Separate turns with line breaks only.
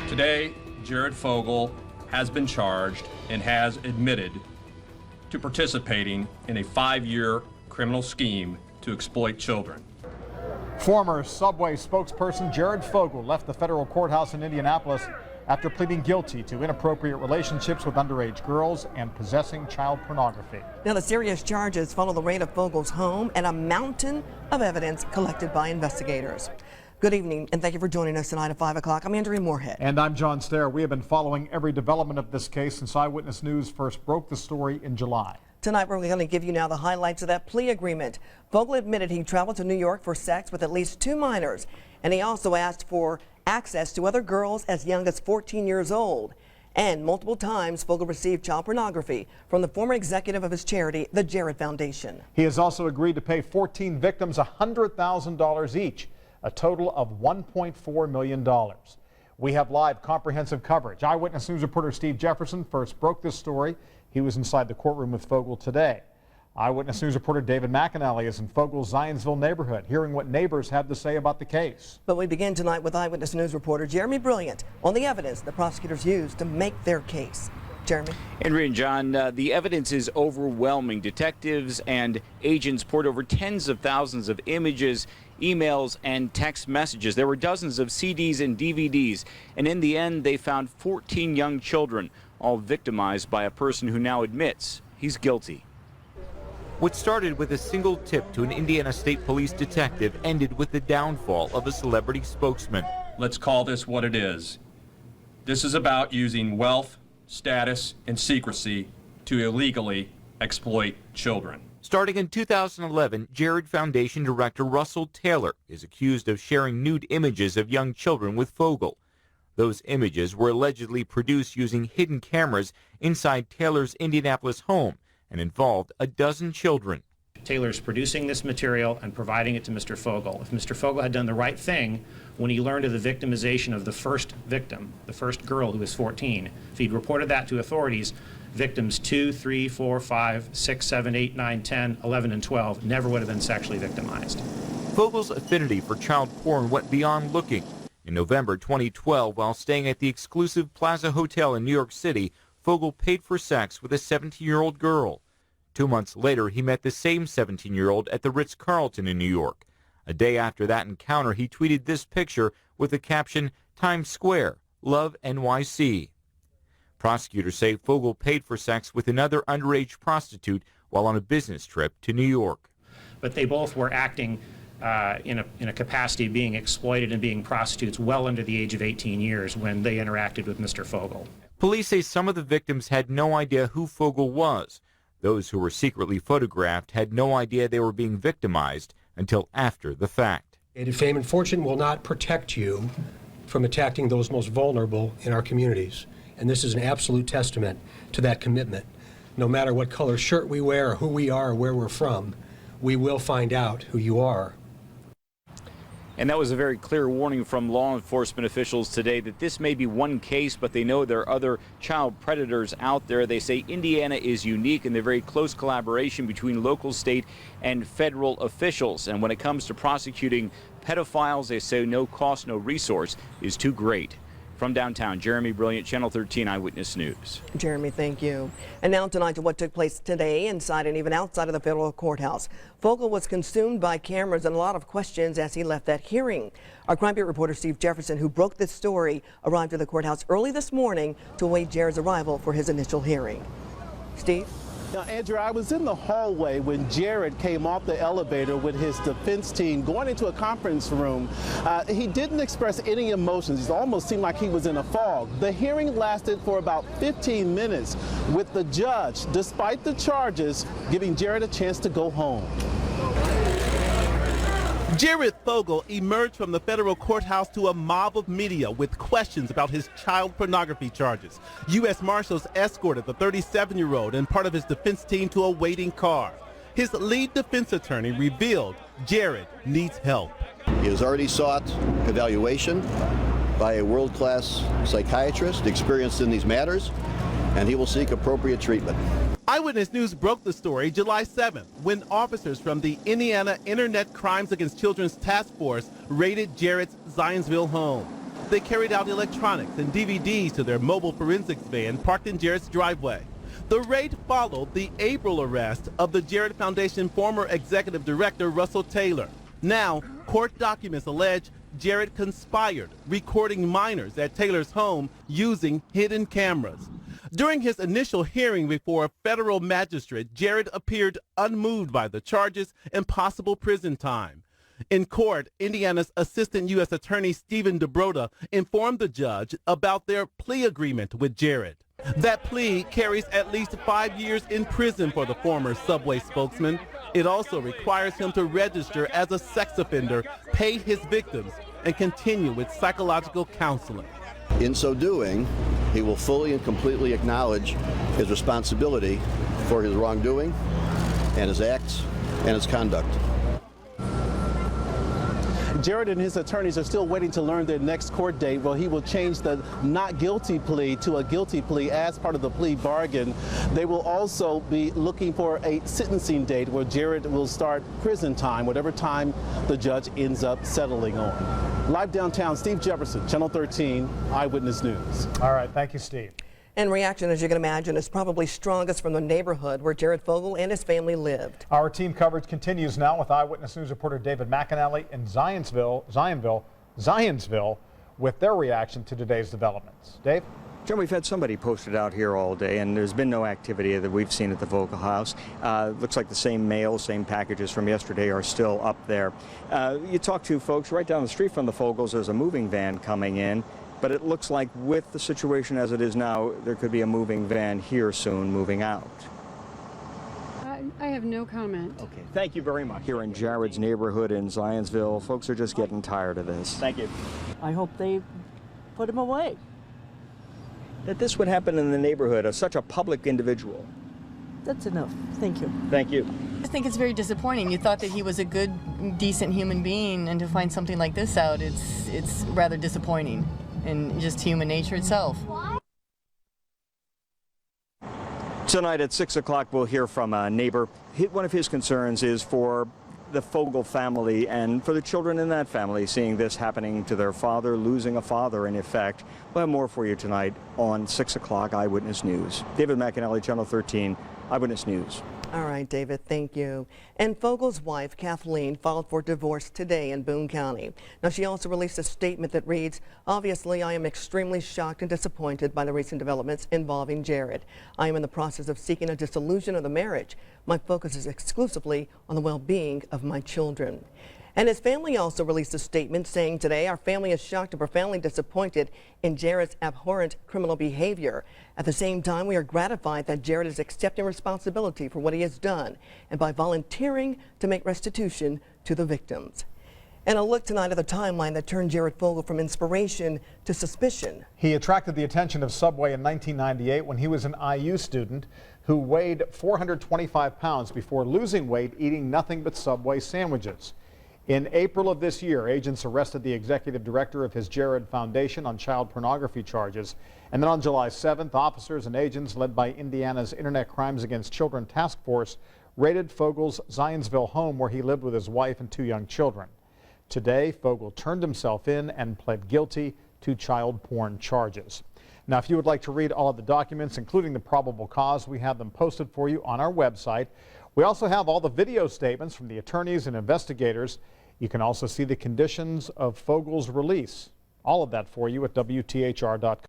Today, Jared Fogle has been charged and has admitted to participating in a 5-year criminal scheme to exploit children.
Former Subway spokesperson Jared Fogle left the federal courthouse in Indianapolis after pleading guilty to inappropriate relationships with underage girls and possessing child pornography.
Now, the serious charges follow the raid of Fogle's home and a mountain of evidence collected by investigators. Good evening, and thank you for joining us tonight at 5 o'clock. I'm Andrea Moorhead.
And I'm John Stair. We have been following every development of this case since Eyewitness News first broke the story in July.
Tonight, we're going to give you now the highlights of that plea agreement. Fogle admitted he traveled to New York for sex with at least 2 minors, and he also asked for access to other girls as young as 14 years old. And multiple times, Fogle received child pornography from the former executive of his charity, the Jared Foundation.
He has also agreed to pay 14 victims $100,000 each, a total of $1.4 million. We have live comprehensive coverage. Eyewitness News reporter Steve Jefferson first broke this story. He was inside the courtroom with Fogle today. Eyewitness News reporter David McAnally is in Fogle's Zionsville neighborhood, hearing what neighbors have to say about the case.
But we begin tonight with Eyewitness News reporter Jeremy Brilliant on the evidence the prosecutors used to make their case. Jeremy.
Andrea and John, the evidence is overwhelming. Detectives and agents poured over tens of thousands of images, emails, and text messages. There were dozens of CDs and DVDs, and in the end, they found 14 young children, all victimized by a person who now admits he's guilty.
What started with a single tip to an Indiana State Police detective ended with the downfall of a celebrity spokesman.
Let's call this what it is. This is about using wealth, status, and secrecy to illegally exploit children.
Starting in 2011, Jared Foundation director Russell Taylor is accused of sharing nude images of young children with Fogle. Those images were allegedly produced using hidden cameras inside Taylor's Indianapolis home and involved a dozen children.
Taylor's producing this material and providing it to Mr. Fogle. If Mr. Fogle had done the right thing when he learned of the victimization of the first victim, the first girl who was 14, if he'd reported that to authorities, victims 2, 3, 4, 5, 6, 7, 8, 9, 10, 11, and 12 never would have been sexually victimized.
Fogle's affinity for child porn went beyond looking. In November 2012, while staying at the exclusive Plaza Hotel in New York City, Fogle paid for sex with a 17-year-old girl. 2 months later, he met the same 17-year-old at the Ritz-Carlton in New York. A day after that encounter, he tweeted this picture with the caption, "Times Square, love NYC." Prosecutors say Fogle paid for sex with another underage prostitute while on a business trip to New York.
But they both were acting in a capacity of being exploited and being prostitutes well under the age of 18 years when they interacted with Mr. Fogle.
Police say some of the victims had no idea who Fogle was. Those who were secretly photographed had no idea they were being victimized until after the fact.
Fame and fortune will not protect you from attacking those most vulnerable in our communities. And this is an absolute testament to that commitment. No matter what color shirt we wear or who we are or where we're from, we will find out who you are.
And that was a very clear warning from law enforcement officials today that this may be one case, but they know there are other child predators out there. They say Indiana is unique in the very close collaboration between local, state, and federal officials. And when it comes to prosecuting pedophiles, they say no cost, no resource is too great. From downtown, Jeremy Brilliant, Channel 13 Eyewitness News.
Jeremy, thank you. And now tonight to what took place today inside and even outside of the federal courthouse. Fogle was consumed by cameras and a lot of questions as he left that hearing. Our Crime Bureau reporter Steve Jefferson, who broke this story, arrived at the courthouse early this morning to await Jared's arrival for his initial hearing. Steve?
Now, Andrew, I was in the hallway when Jared came off the elevator with his defense team going into a conference room. He didn't express any emotions. It almost seemed like he was in a fog. The hearing lasted for about 15 minutes with the judge, despite the charges, giving Jared a chance to go home. Jared Fogle emerged from the federal courthouse to a mob of media with questions about his child pornography charges. U.S. Marshals escorted the 37-year-old and part of his defense team to a waiting car. His lead defense attorney revealed Jared needs help.
He has already sought evaluation by a world-class psychiatrist experienced in these matters, and he will seek appropriate treatment.
Eyewitness News broke the story July 7th when officers from the Indiana Internet Crimes Against Children's Task Force raided Jared's Zionsville home.
They carried out electronics and DVDs to their mobile forensics van parked in Jarrett's driveway. The raid followed the April arrest of the Jarrett Foundation former executive director Russell Taylor. Now, court documents allege Jarrett conspired, recording minors at Taylor's home using hidden cameras. During his initial hearing before a federal magistrate, Jarrett appeared unmoved by the charges and possible prison time. In court, Indiana's Assistant U.S. Attorney Stephen DeBroda informed the judge about their plea agreement with Jarrett. That plea carries at least 5 years in prison for the former Subway spokesman. It also requires him to register as a sex offender, pay his victims, and continue with psychological counseling.
In so doing, he will fully and completely acknowledge his responsibility for his wrongdoing and his acts and his conduct.
Jarrett and his attorneys are still waiting to learn their next court date. Well, he will change the not guilty plea to a guilty plea as part of the plea bargain. They will also be looking for a sentencing date where Jarrett will start prison time, whatever time the judge ends up settling on. Live downtown, Steve Jefferson, Channel 13, Eyewitness News.
All right, thank you, Steve.
And reaction, as you can imagine, is probably strongest from the neighborhood where Jarrett Fogle and his family lived.
Our team coverage continues now with Eyewitness News reporter David McAnally in Zionsville, with their reaction to today's developments. Dave?
John, we've had somebody posted out here all day, and there's been no activity that we've seen at the Fogle house. Looks like the same mail, same packages from yesterday are still up there. You talk to folks right down the street from the Fogles. There's a moving van coming in. But it looks like with the situation as it is now, there could be a moving van here soon moving out.
I have no comment.
Okay, thank you very much. Here in Jarrett's neighborhood in Zionsville, folks are just getting tired of this. Thank you.
I hope they put him away.
That this would happen in the neighborhood of such a public individual.
That's enough. Thank you.
Thank you.
I think it's very disappointing. You thought that he was a good, decent human being, and to find something like this out, it's rather disappointing. And just human nature itself.
Tonight at 6 o'clock, we'll hear from a neighbor. One of his concerns is for the Fogle family and for the children in that family, seeing this happening to their father, losing a father in effect. We'll have more for you tonight on 6 o'clock Eyewitness News. David McAnally, Channel 13, Eyewitness News.
All right, David, thank you. And Fogle's wife, Kathleen, filed for divorce today in Boone County. Now, she also released a statement that reads, "Obviously, I am extremely shocked and disappointed by the recent developments involving Jarrett. I am in the process of seeking a dissolution of the marriage. My focus is exclusively on the well-being of my children." And his family also released a statement saying today, "Our family is shocked and profoundly disappointed in Jarrett's abhorrent criminal behavior. At the same time, we are gratified that Jarrett is accepting responsibility for what he has done and by volunteering to make restitution to the victims." And a look tonight at the timeline that turned Jarrett Fogle from inspiration to suspicion.
He attracted the attention of Subway in 1998 when he was an IU student who weighed 425 pounds before losing weight eating nothing but Subway sandwiches. In April of this year, agents arrested the executive director of his Jarrett Foundation on child pornography charges. And then on July 7th, officers and agents led by Indiana's Internet Crimes Against Children Task Force raided Fogle's Zionsville home where he lived with his wife and 2 young children. Today, Fogle turned himself in and pled guilty to child porn charges. Now, if you would like to read all of the documents, including the probable cause, we have them posted for you on our website. We also have all the video statements from the attorneys and investigators. You can also see the conditions of Fogle's release. All of that for you at WTHR.com.